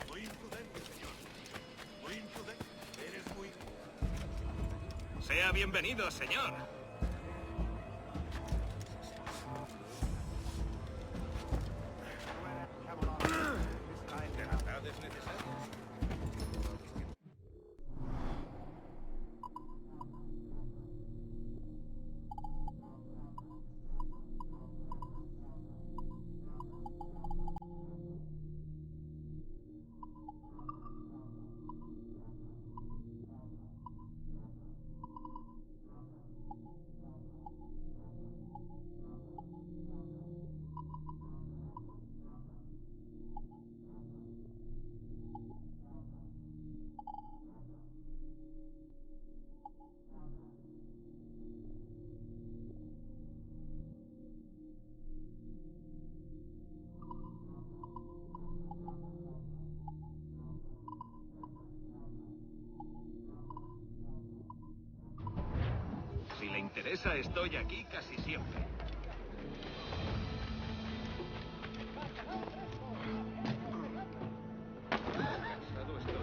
Muy imprudente, señor. Muy imprudente. Eres muy... Sea bienvenido, señor. ¿De verdad es necesario? Si le interesa, estoy aquí casi siempre. Cansado estoy.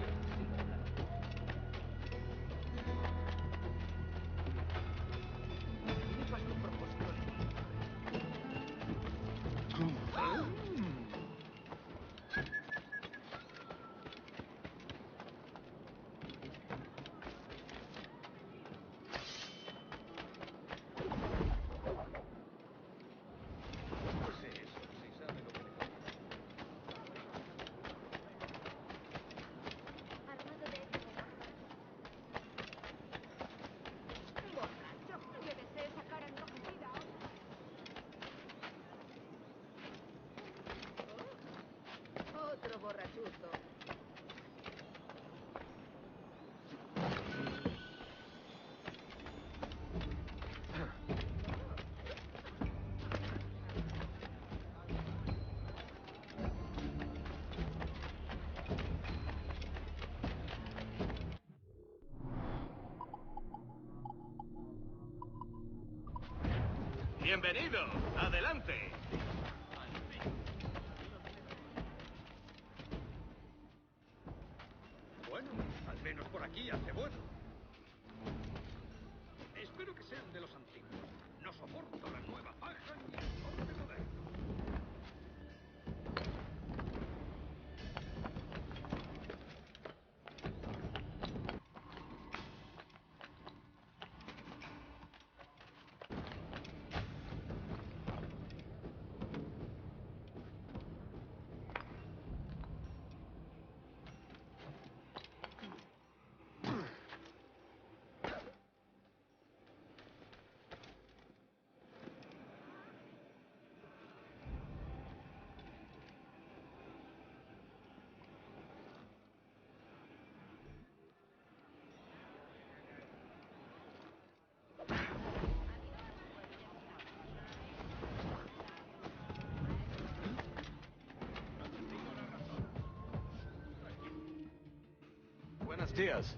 No sé eso, si sabe lo que le pasa. Armado de borracho. Yo deseo esa cara enrojecida. Otro borrachuzo. Bienvenido. Adelante. Bueno, al menos por aquí hace bueno. Espero que sean de los antiguos. No soporto la nueva paja ni el corte moderno. Buenos dias.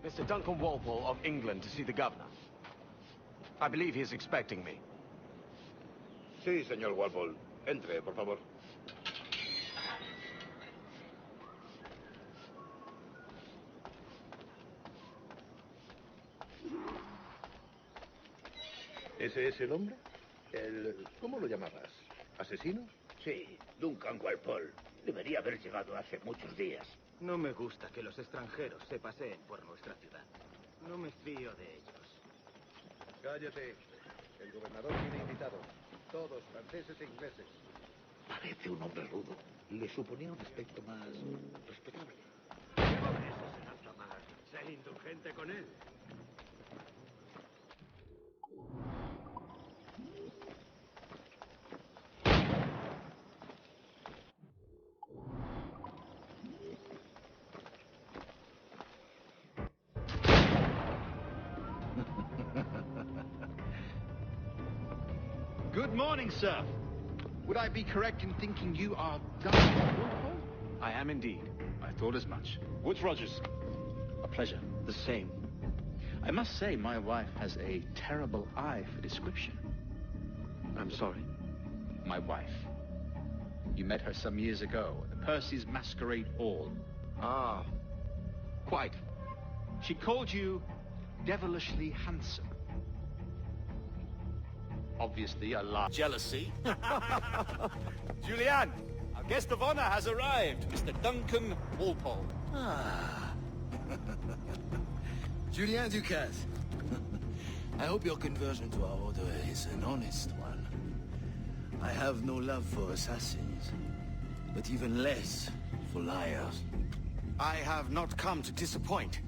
Mr. Duncan Walpole of England to see the governor. I believe he is expecting me. Sí, señor Walpole. Entre, por favor. ¿Ese es el hombre? ¿Cómo lo llamabas? ¿Asesino? Sí, Duncan Walpole. Debería haber llegado hace muchos días. No me gusta que los extranjeros se paseen por nuestra ciudad. No me fío de ellos. Cállate. El gobernador tiene invitados. Todos franceses e ingleses. Parece un hombre rudo. Le suponía un aspecto más respetable. Eso será tomar. Sé indulgente con él. Good morning, sir. Would I be correct in thinking you are Duncan Walpole? I am indeed. I thought as much. Woods Rogers. A pleasure. The same. I must say, my wife has a terrible eye for description. I'm sorry. My wife. You met her some years ago at the Percy's Masquerade Ball. Ah, quite. She called you devilishly handsome. Obviously a lie. Jealousy? Julianne, our guest of honor has arrived, Mr. Duncan Walpole. Ah. Julien Ducasse. I hope your conversion to our order is an honest one. I have no love for assassins, but even less for liars. I have not come to disappoint.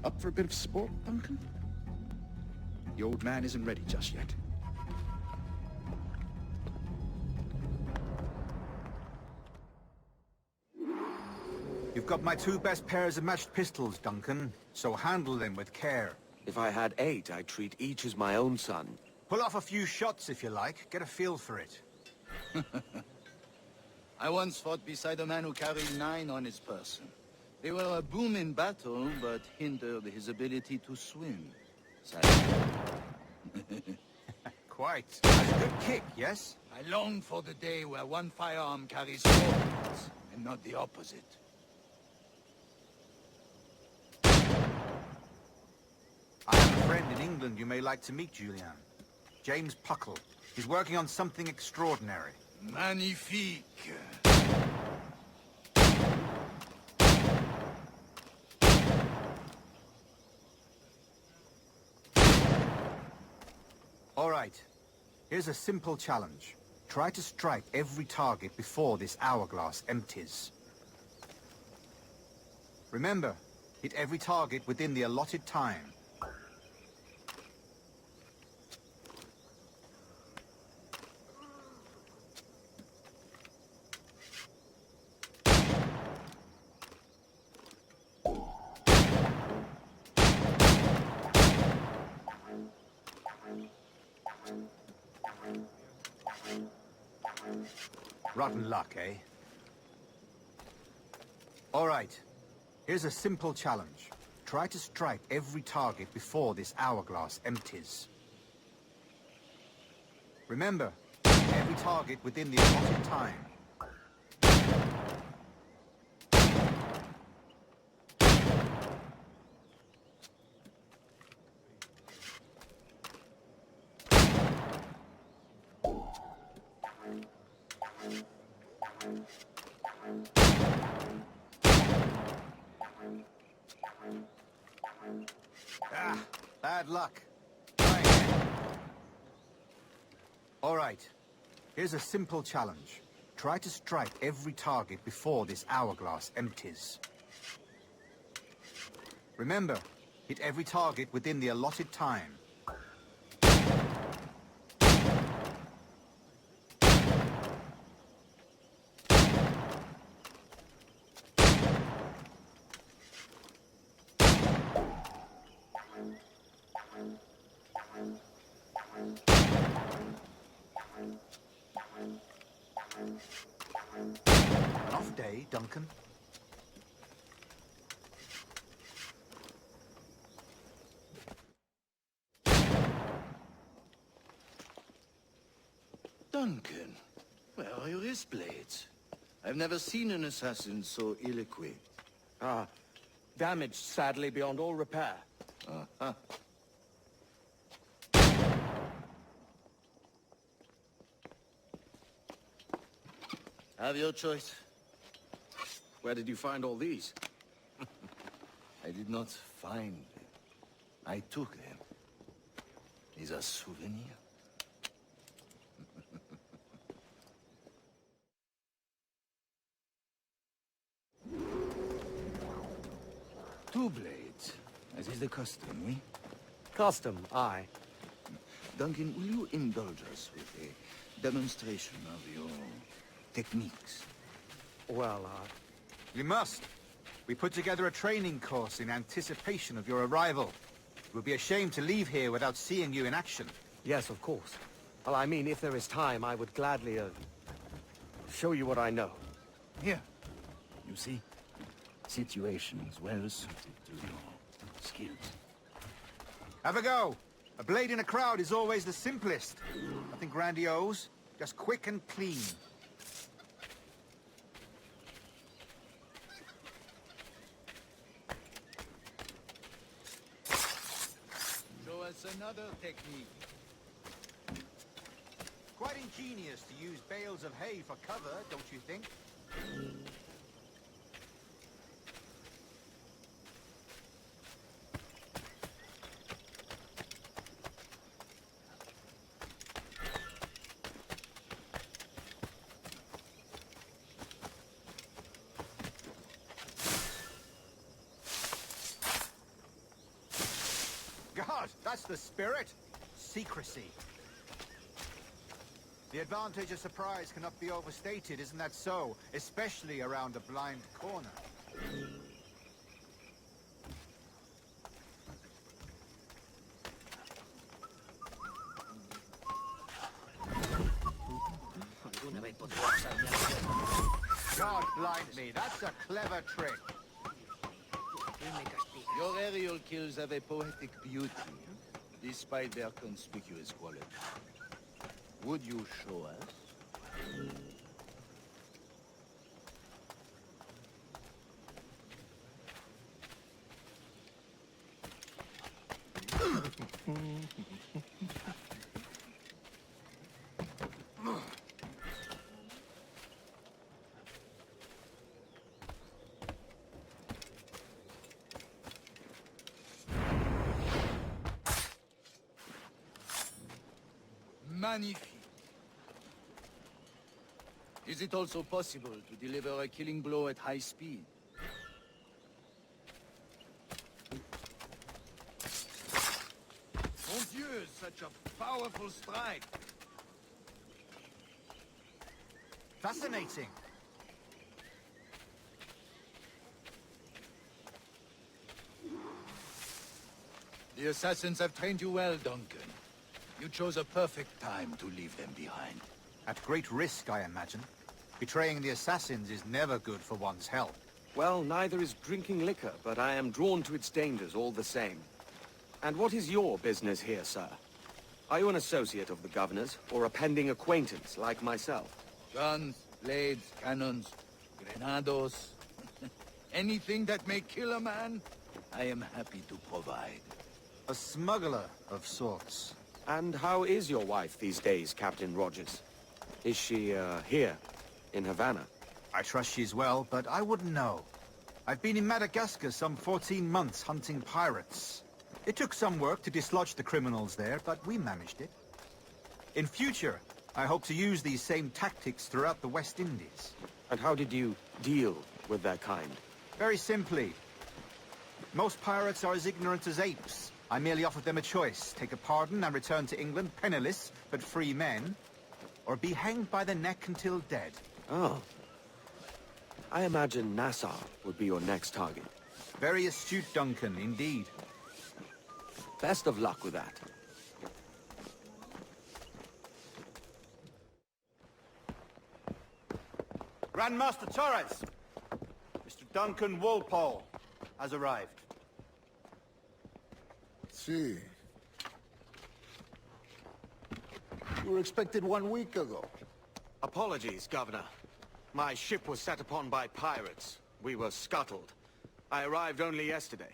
Up for a bit of sport, Duncan? The old man isn't ready just yet. You've got my 2 best pairs of matched pistols, Duncan, so handle them with care. If I had 8, I'd treat each as my own son. Pull off a few shots if you like. Get a feel for it. I once fought beside a man who carried 9 on his person. They were a boom in battle, but hindered his ability to swim. Quite. That's a good kick, yes? I long for the day where one firearm carries 4 bullets, and not the opposite. I have a friend in England you may like to meet, Julian. James Puckle. He's working on something extraordinary. Magnifique! All right. Here's a simple challenge. Try to strike every target before this hourglass empties. Remember, hit every target within the allotted time. Rotten luck, eh? All right. Here's a simple challenge. Try to strike every target before this hourglass empties. Remember, every target within the allotted time. Ah, bad luck. Try again. All right. Here's a simple challenge. Try to strike every target before this hourglass empties. Remember, hit every target within the allotted time. An off day, Duncan. Duncan, where are your wrist blades? I've never seen an assassin so ill-equipped. Ah, damaged sadly beyond all repair. Uh-huh. Have your choice. Where did you find all these? I did not find them. I took them. These are souvenirs. Two blades, as is the custom, oui? Custom, aye. Duncan, will you indulge us with a demonstration of your techniques? Well, You must. We put together a training course in anticipation of your arrival. It would be a shame to leave here without seeing you in action. yes, of course. Well, I mean, if there is time, I would gladly, show you what I know. Here. You see? Situations well suited to your skills. Have a go. A blade in a crowd is always the simplest. Nothing grandiose, just quick and clean. Show us another technique. Quite ingenious to use bales of hay for cover, don't you think? God, that's the spirit. Secrecy. The advantage of surprise cannot be overstated, isn't that so? Especially around a blind corner. God blind me, that's a clever trick. Your aerial kills have a poetic beauty, despite their conspicuous quality. Would you show us? Magnifique. Is it also possible to deliver a killing blow at high speed? Mon Dieu, such a powerful strike! Fascinating. The assassins have trained you well, Duncan. You chose a perfect time to leave them behind. At great risk, I imagine. Betraying the assassins is never good for one's health. Well, neither is drinking liquor, but I am drawn to its dangers all the same. And what is your business here, sir? Are you an associate of the governor's, or a pending acquaintance like myself? Guns, blades, cannons, grenados. Anything that may kill a man, I am happy to provide. A smuggler of sorts. And how is your wife these days, Captain Rogers? Is she, here, in Havana? I trust she's well, but I wouldn't know. I've been in Madagascar some 14 months hunting pirates. It took some work to dislodge the criminals there, but we managed it. In future, I hope to use these same tactics throughout the West Indies. And how did you deal with their kind? Very simply. Most pirates are as ignorant as apes. I merely offered them a choice. Take a pardon and return to England penniless, but free men, or be hanged by the neck until dead. Oh. I imagine Nassau would be your next target. Very astute, Duncan, indeed. Best of luck with that. Grandmaster Torres! Mr. Duncan Walpole has arrived. See. You were expected 1 week ago. Apologies, Governor. My ship was set upon by pirates. We were scuttled. I arrived only yesterday.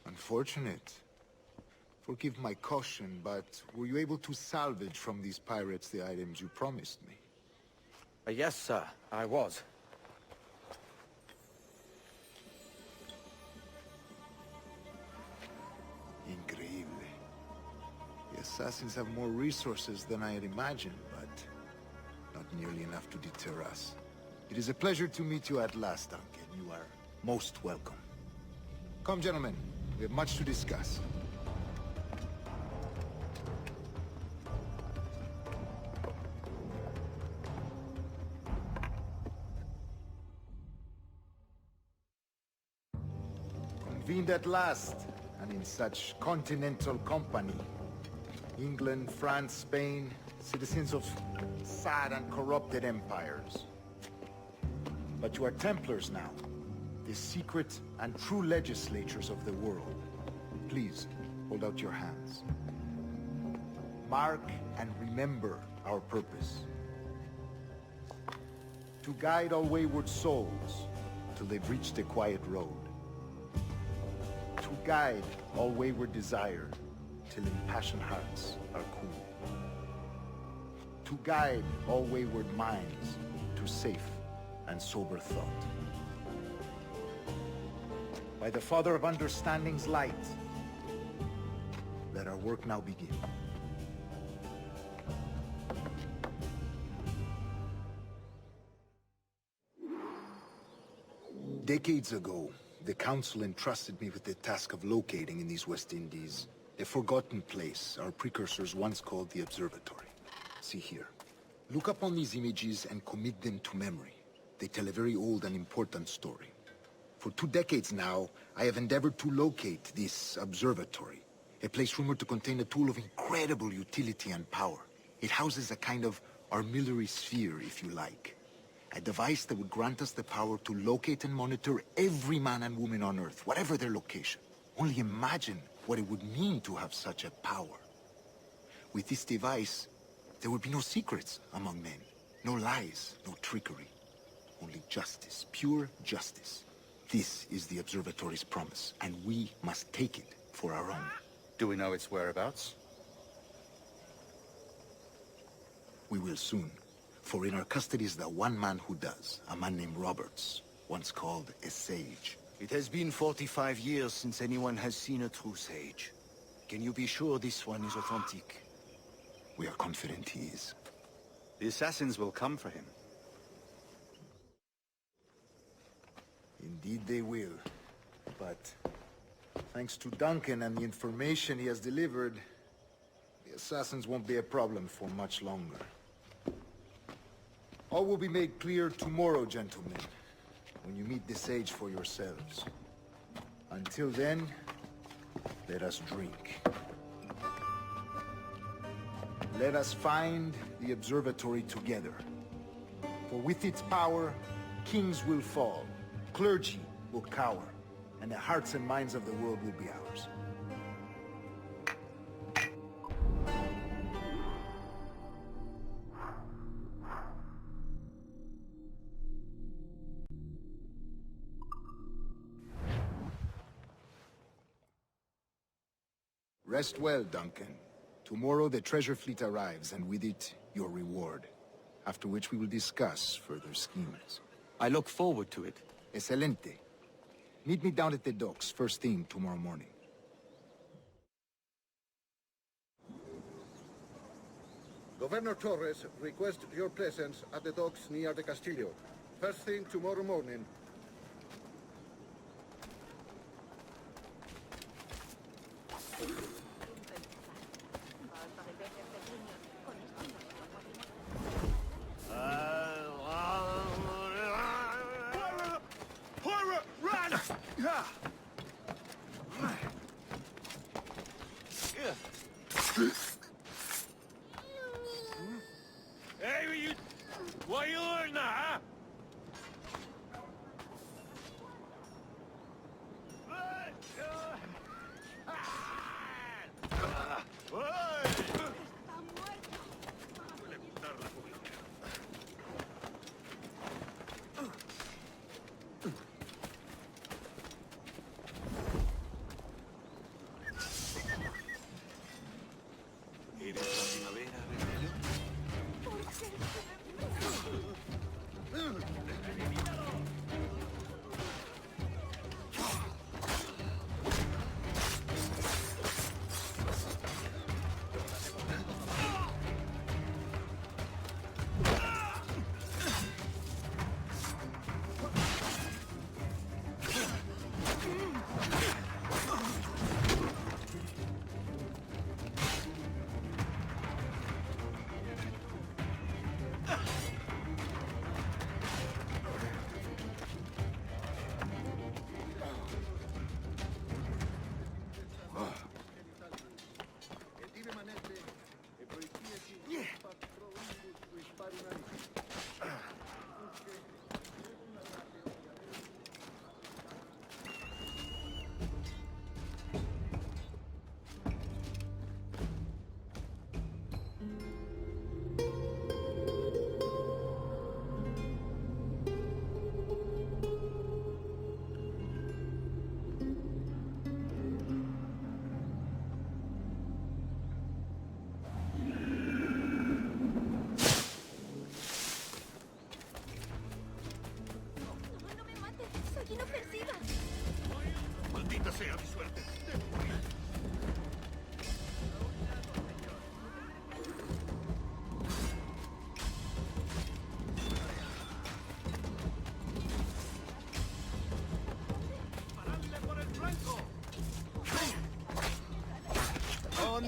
Unfortunate. Forgive my caution, but were you able to salvage from these pirates the items you promised me? Yes, sir, I was. Increíble. The assassins have more resources than I had imagined, but not nearly enough to deter us. It is a pleasure to meet you at last, Duncan. You are most welcome. Come, gentlemen. We have much to discuss. Convened at last, and in such continental company. England, France, Spain, citizens of sad and corrupted empires. But you are Templars now. the secret and true legislatures of the world. Please, hold out your hands. Mark and remember our purpose. To guide all wayward souls till they've reached the quiet road. To guide all wayward desire till impassioned hearts are cool. To guide all wayward minds to safe and sober thought. By the Father of Understanding's light, let our work now begin. Decades ago, the Council entrusted me with the task of locating in these West Indies a forgotten place our precursors once called the Observatory. See here. Look upon these images and commit them to memory. They tell a very old and important story. For 2 decades now, I have endeavored to locate this observatory, a place rumored to contain a tool of incredible utility and power. It houses a kind of armillary sphere, if you like. A device that would grant us the power to locate and monitor every man and woman on Earth, whatever their location. Only imagine what it would mean to have such a power. With this device, there would be no secrets among men, no lies, no trickery. Only justice, pure justice. This is the observatory's promise, and we must take it for our own. Do we know its whereabouts? We will soon. For in our custody is the one man who does, a man named Roberts, once called a sage. It has been 45 years since anyone has seen a true sage. Can you be sure this one is authentic? We are confident he is. The assassins will come for him. Indeed they will. But thanks to Duncan and the information he has delivered, the assassins won't be a problem for much longer. All will be made clear tomorrow, gentlemen, when you meet the sage for yourselves. Until then, let us drink. Let us find the observatory together. For with its power, kings will fall, clergy will cower, and the hearts and minds of the world will be ours. Rest well, Duncan. Tomorrow the treasure fleet arrives, and with it, your reward. After which we will discuss further schemes. I look forward to it. Excelente. Meet me down at the docks first thing tomorrow morning. Governor Torres requests your presence at the docks near the Castillo. First thing tomorrow morning. Hey, what you learn now,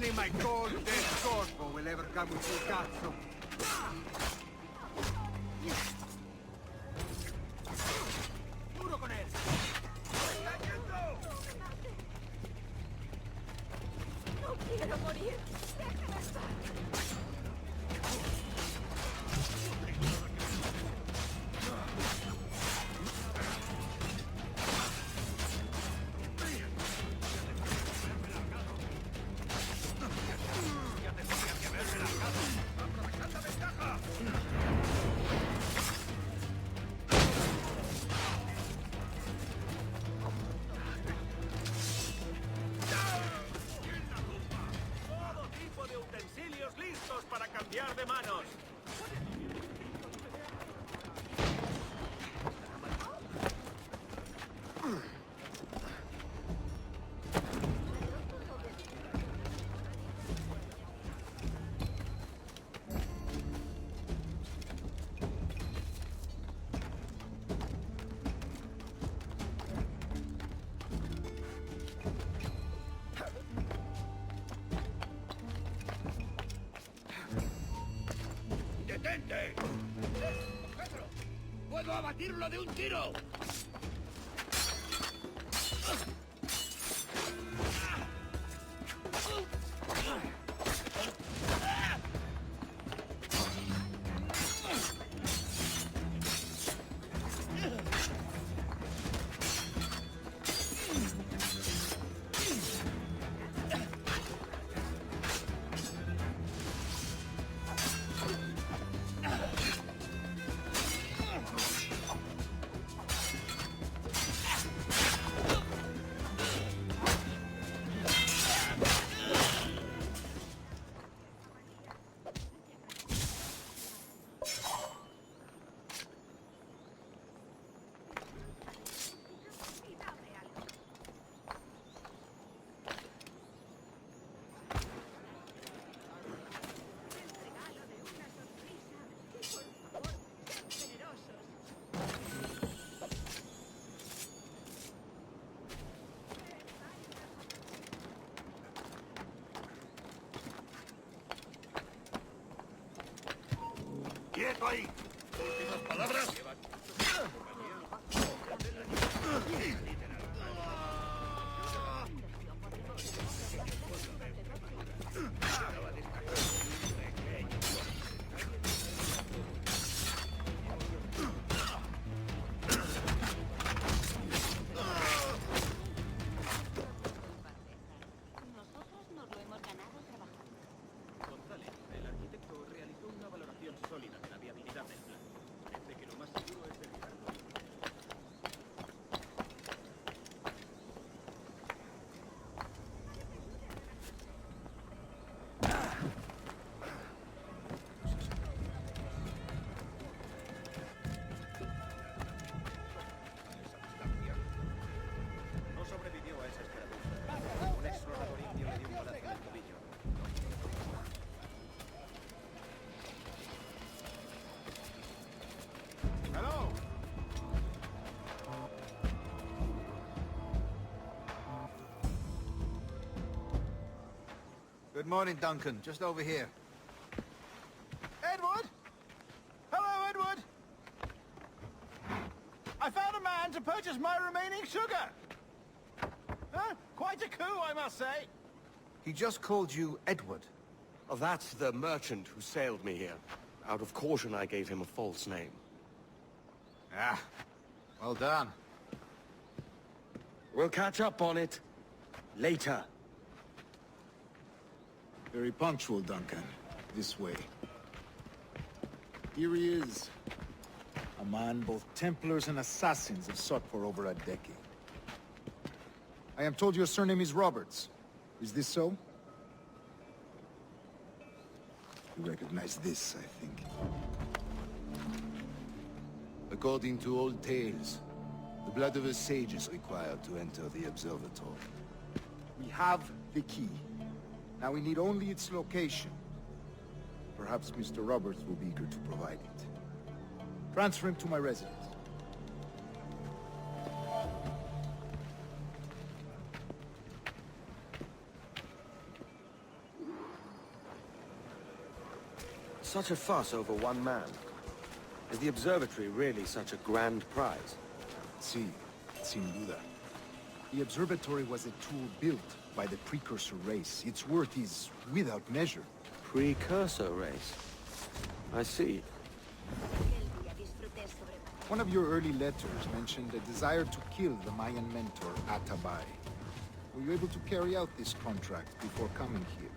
Only my cold, dead corpo will ever come with you, cazzo. Duro con él. No quiero morir. Déjame estar. ¡Detente! ¡Pedro! ¡Puedo abatirlo de un tiro! ¡Quieto ahí! ¿Últimas palabras? Good morning, Duncan. Just over here. Edward? Hello, Edward! I found a man to purchase my remaining sugar! Huh? Quite a coup, I must say. He just called you Edward. Oh, that's the merchant who sailed me here. Out of caution, I gave him a false name. Ah, well done. We'll catch up on it later. Very punctual, Duncan. This way. Here he is. A man both Templars and Assassins have sought for over a decade. I am told your surname is Roberts. Is this so? You recognize this, I think. According to old tales, the blood of a sage is required to enter the observatory. We have the key. Now we need only its location. Perhaps Mr. Roberts will be eager to provide it. Transfer him to my residence. Such a fuss over one man. Is the observatory really such a grand prize? Sí, sin duda. The observatory was a tool built by the precursor race. Its worth is without measure. Precursor race? I see. One of your early letters mentioned a desire to kill the Mayan mentor, Atabay. Were you able to carry out this contract before coming here?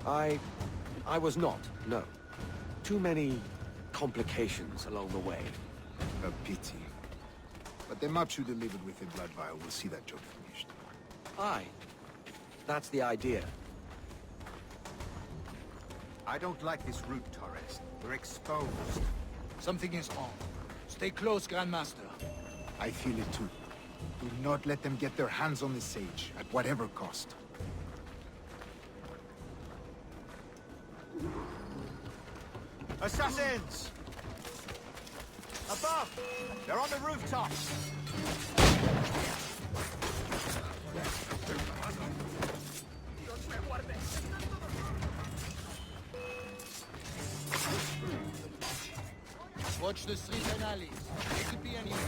I was not, no. Too many complications along the way. A pity. But the maps you delivered with the blood vial will see that job finished. Aye. That's the idea. I don't like this route, Torres. We're exposed. Something is on. Stay close, Grandmaster. I feel it too. Do not let them get their hands on the sage, at whatever cost. Assassins! Above! They're on the rooftops! Watch the streets and alleys. They could be anywhere.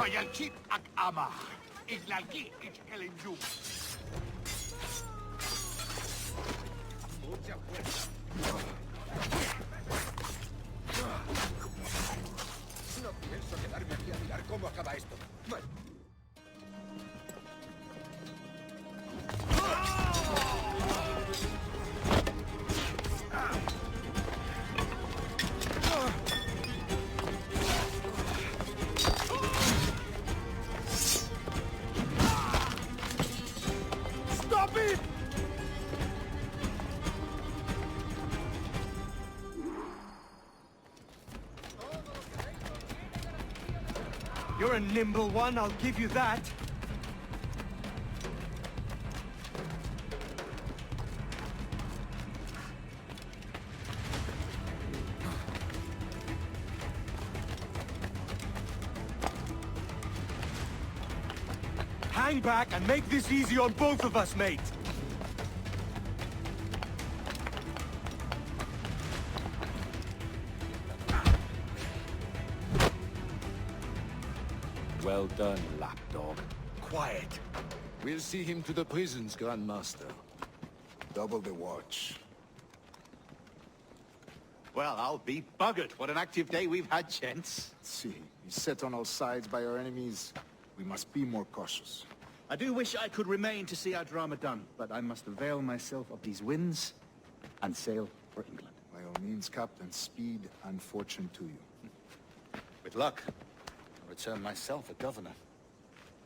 Payalchit ak ama. Iglalki ich elinjum. No pienso quedarme aquí a mirar cómo acaba esto. Stop it! You're a nimble one, I'll give you that. Hang back and make this easy on both of us, mate. Well done, lapdog. Quiet. We'll see him to the prisons, Grandmaster. Double the watch. Well, I'll be buggered. What an active day we've had, gents. See, he's set on all sides by our enemies. We must be more cautious. I do wish I could remain to see our drama done, but I must avail myself of these winds and sail for England. By all means, Captain, speed and fortune to you. With luck, I'll return myself a governor.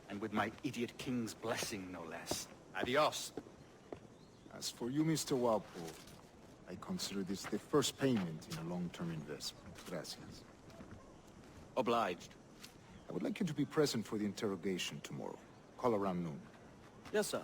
And with my idiot king's blessing, no less. Adios. As for you, Mr. Walpole, I consider this the first payment in a long-term investment. Gracias. Obliged. I would like you to be present for the interrogation tomorrow. Call around noon. Yes, sir.